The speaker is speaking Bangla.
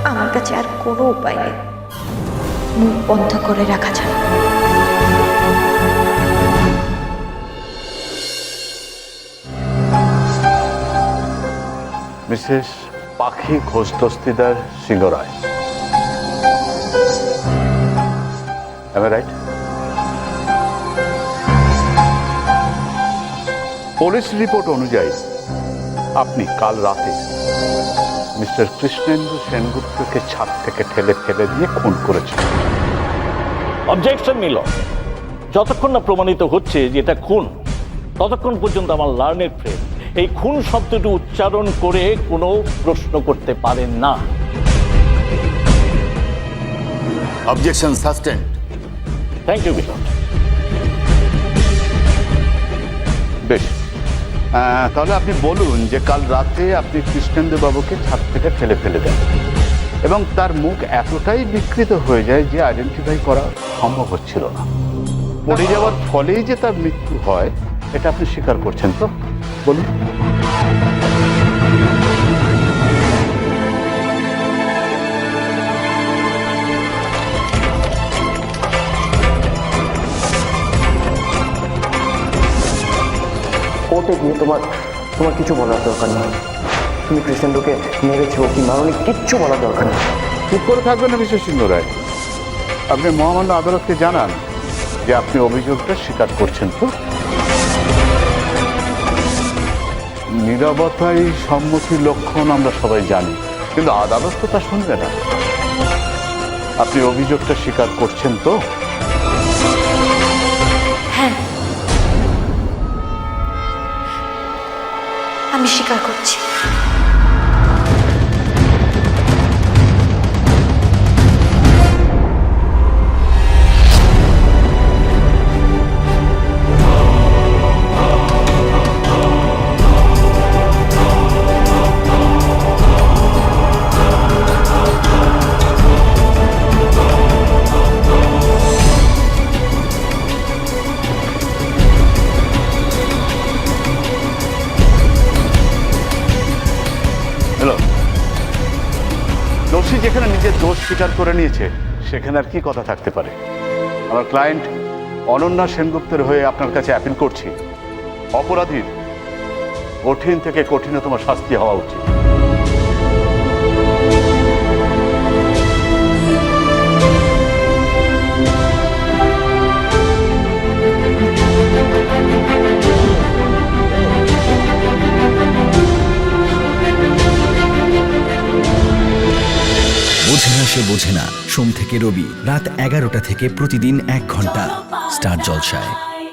আমার কাছে আর কোনো উপায় নেই, মুখ বন্ধ করে রাখা ছাড়া। মিসেস পাখি ঘোষ দস্তিদার সিংহ রায়, am I right? Police report অনুযায়ী আপনি কাল রাতে মিস্টার কৃষ্ণেন্দু সেনগুপ্তকে ছাদ থেকে ঠেলে ফেলে দিয়ে খুন করেছেন। অবজেকশন নিল। যতক্ষণ না প্রমাণিত হচ্ছে যে এটা খুন, ততক্ষণ পর্যন্ত আমার লার্নের ফ্রেন্ড এই খুন শব্দটি উচ্চারণ করে কোনো প্রশ্ন করতে পারেন না। অবজেকশন সাসটেন্ড। থ্যাংক ইউ মিলন। বেশ, তাহলে আপনি বলুন যে কাল রাতে আপনি কৃষ্ণেন্দু বাবুকে ছাদ থেকে ফেলে ফেলে দেন এবং তার মুখ এতটাই বিকৃত হয়ে যায় যে আইডেন্টিফাই করা সম্ভব হচ্ছিল না। পড়ে যাওয়ার ফলেই যে তার মৃত্যু হয় এটা আপনি স্বীকার করছেন তো? বলুন। কোর্টে গিয়ে তোমার কিছু বলার দরকার নেই। তুমি কৃষ্ণেন্দুকে মেরেছো কি মারনি কিচ্ছু বলার দরকার নেই। চুপ করে থাকবেন না মিস্টার সিংহ রায়। আপনি মহামান্য আদালতকে জানান যে আপনি অভিযোগটা স্বীকার করছেন তো? নীরবতাই সম্মতির লক্ষণ আমরা সবাই জানি, কিন্তু আদালত তো তা শুনবে না। আপনি অভিযোগটা স্বীকার করছেন তো? হ্যাঁ, আমি স্বীকার করছি। দোষী যেখানে নিজের দোষ স্বীকার করে নিয়েছে সেখানে আর কি কথা থাকতে পারে? আমার ক্লায়েন্ট অনন্যা সেনগুপ্তের হয়ে আপনার কাছে অ্যাপিল করছি, অপরাধীর কঠিন থেকে কঠিনতম শাস্তি হওয়া উচিত। বোঝে না সে বোঝে না, সোম থেকে রবি রাত 11টা থেকে প্রতিদিন 1 ঘন্টা স্টার জলসায়।